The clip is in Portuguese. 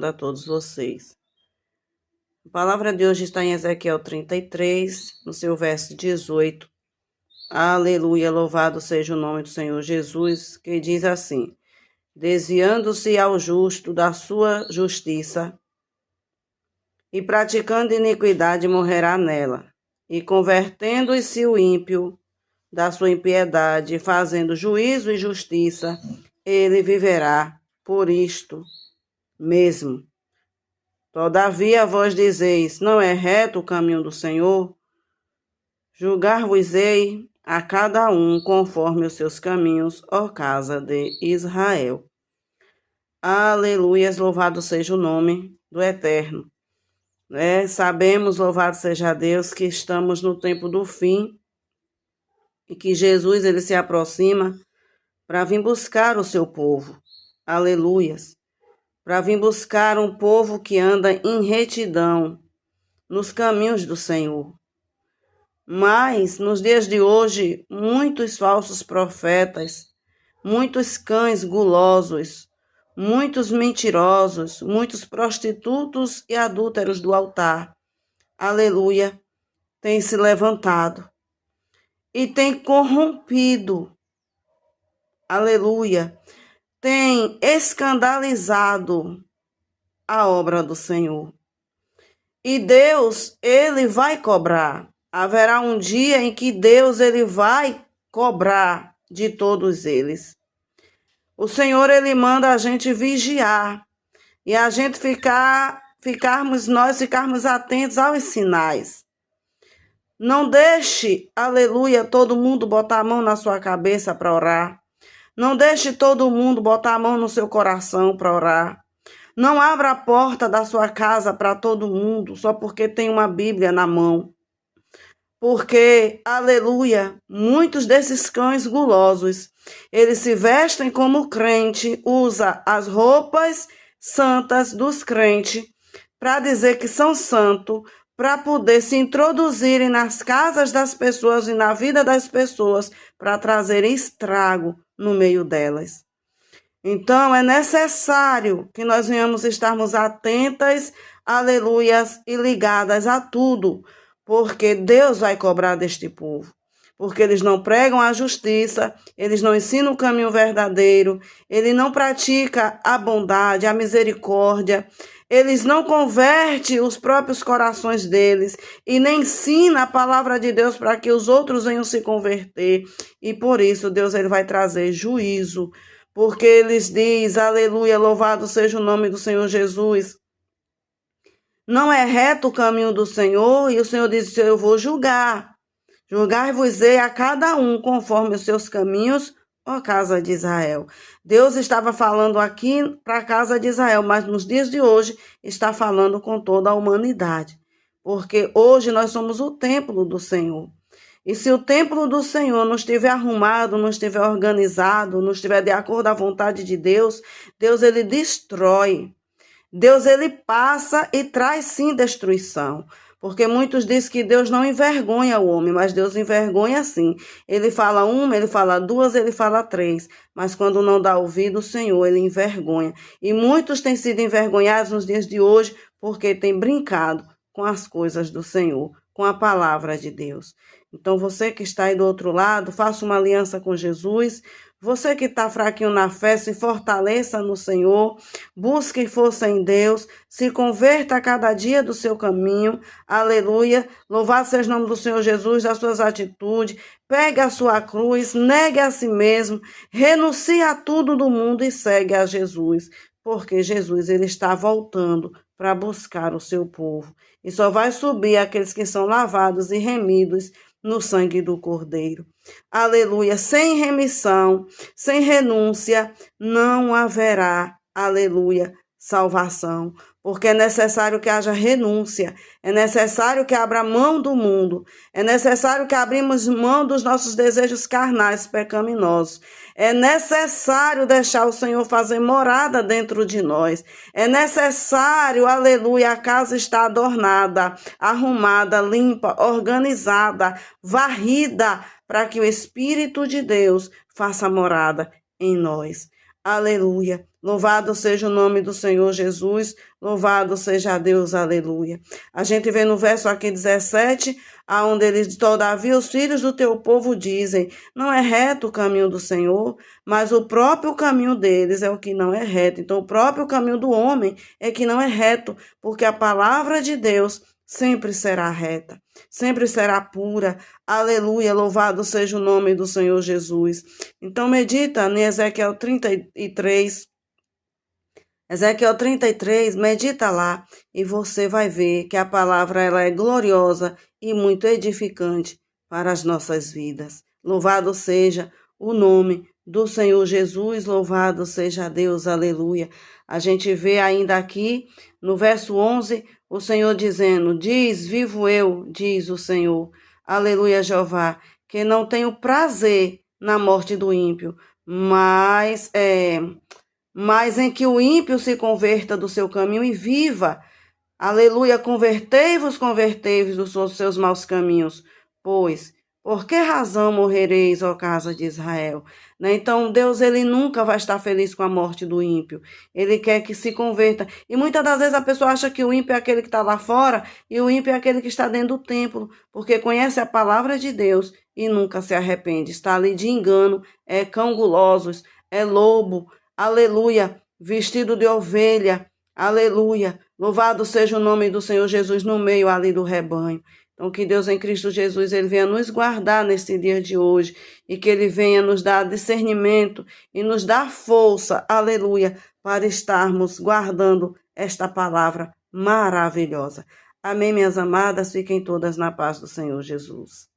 a todos vocês. A palavra de hoje está em Ezequiel 33, no seu verso 18. Aleluia, louvado seja o nome do Senhor Jesus, que diz assim: desviando-se ao justo da sua justiça e praticando iniquidade morrerá nela, e convertendo-se o ímpio da sua impiedade, fazendo juízo e justiça, ele viverá por isto mesmo. Todavia vós dizeis: não é reto o caminho do Senhor? Julgar-vos-ei a cada um conforme os seus caminhos, ó casa de Israel. Aleluias, louvado seja o nome do Eterno. Sabemos, louvado seja Deus, que estamos no tempo do fim e que Jesus ele se aproxima para vir buscar o seu povo. Aleluias. Para vir buscar um povo que anda em retidão nos caminhos do Senhor. Mas, nos dias de hoje, muitos falsos profetas, muitos cães gulosos, muitos mentirosos, muitos prostitutos e adúlteros do altar, aleluia, têm se levantado e têm corrompido, aleluia, têm escandalizado a obra do Senhor. E Deus, ele vai cobrar. Haverá um dia em que Deus, ele vai cobrar de todos eles. O Senhor, ele manda a gente vigiar e a gente ficarmos atentos aos sinais. Não deixe, aleluia, todo mundo botar a mão na sua cabeça para orar. Não deixe todo mundo botar a mão no seu coração para orar. Não abra a porta da sua casa para todo mundo só porque tem uma Bíblia na mão. Porque, aleluia, muitos desses cães gulosos, eles se vestem como crente, usa as roupas santas dos crentes para dizer que são santos, para poder se introduzirem nas casas das pessoas e na vida das pessoas, para trazerem estrago no meio delas. Então, é necessário que nós venhamos estarmos atentas, aleluias, e ligadas a tudo, porque Deus vai cobrar deste povo. Porque eles não pregam a justiça, eles não ensinam o caminho verdadeiro, eles não praticam a bondade, a misericórdia, eles não convertem os próprios corações deles e nem ensinam a palavra de Deus para que os outros venham se converter. E por isso Deus ele vai trazer juízo, porque eles dizem, aleluia, louvado seja o nome do Senhor Jesus. Não é reto o caminho do Senhor, e o Senhor diz, eu vou julgar. Julgar-vos-ei a cada um conforme os seus caminhos, ó casa de Israel. Deus estava falando aqui para a casa de Israel, mas nos dias de hoje está falando com toda a humanidade. Porque hoje nós somos o templo do Senhor. E se o templo do Senhor não estiver arrumado, não estiver organizado, não estiver de acordo à vontade de Deus, Deus ele destrói. Deus ele passa e traz sim destruição. Porque muitos dizem que Deus não envergonha o homem, mas Deus envergonha sim. Ele fala uma, ele fala duas, ele fala três. Mas quando não dá ouvido, o Senhor, ele envergonha. E muitos têm sido envergonhados nos dias de hoje porque têm brincado com as coisas do Senhor, com a palavra de Deus. Então, você que está aí do outro lado, faça uma aliança com Jesus. Você que está fraquinho na fé, se fortaleça no Senhor, busque força em Deus, se converta a cada dia do seu caminho, aleluia, louvado seja o nome do Senhor Jesus, das suas atitudes, pegue a sua cruz, negue a si mesmo, renuncie a tudo do mundo e segue a Jesus, porque Jesus ele está voltando para buscar o seu povo, e só vai subir aqueles que são lavados e remidos no sangue do Cordeiro. Aleluia, sem remissão, sem renúncia, não haverá, aleluia, salvação. Porque é necessário que haja renúncia, é necessário que abra mão do mundo, é necessário que abrimos mão dos nossos desejos carnais pecaminosos, é necessário deixar o Senhor fazer morada dentro de nós, é necessário, aleluia, a casa está adornada, arrumada, limpa, organizada, varrida, para que o Espírito de Deus faça morada em nós. Aleluia. Louvado seja o nome do Senhor Jesus, louvado seja Deus, aleluia. A gente vê no verso aqui 17, aonde ele diz: todavia os filhos do teu povo dizem, não é reto o caminho do Senhor, mas o próprio caminho deles é o que não é reto. Então, o próprio caminho do homem é que não é reto, porque a palavra de Deus sempre será reta, sempre será pura. Aleluia, louvado seja o nome do Senhor Jesus. Então, medita em Ezequiel 33. Ezequiel 33, medita lá e você vai ver que a palavra ela é gloriosa e muito edificante para as nossas vidas. Louvado seja o nome do Senhor Jesus, louvado seja Deus, aleluia. A gente vê ainda aqui no verso 11, o Senhor dizendo: diz, vivo eu, diz o Senhor, aleluia, Jeová, que não tenho prazer na morte do ímpio, mas em que o ímpio se converta do seu caminho e viva. Aleluia, convertei-vos dos seus maus caminhos. Pois, por que razão morrereis, ó casa de Israel? Né? Então, Deus, ele nunca vai estar feliz com a morte do ímpio. Ele quer que se converta. E muitas das vezes a pessoa acha que o ímpio é aquele que está lá fora e o ímpio é aquele que está dentro do templo, porque conhece a palavra de Deus e nunca se arrepende. Está ali de engano, é cão gulosos, é lobo, aleluia, vestido de ovelha, aleluia, louvado seja o nome do Senhor Jesus no meio ali do rebanho. Então, que Deus em Cristo Jesus, ele venha nos guardar nesse dia de hoje e que ele venha nos dar discernimento e nos dar força, aleluia, para estarmos guardando esta palavra maravilhosa. Amém, minhas amadas, fiquem todas na paz do Senhor Jesus.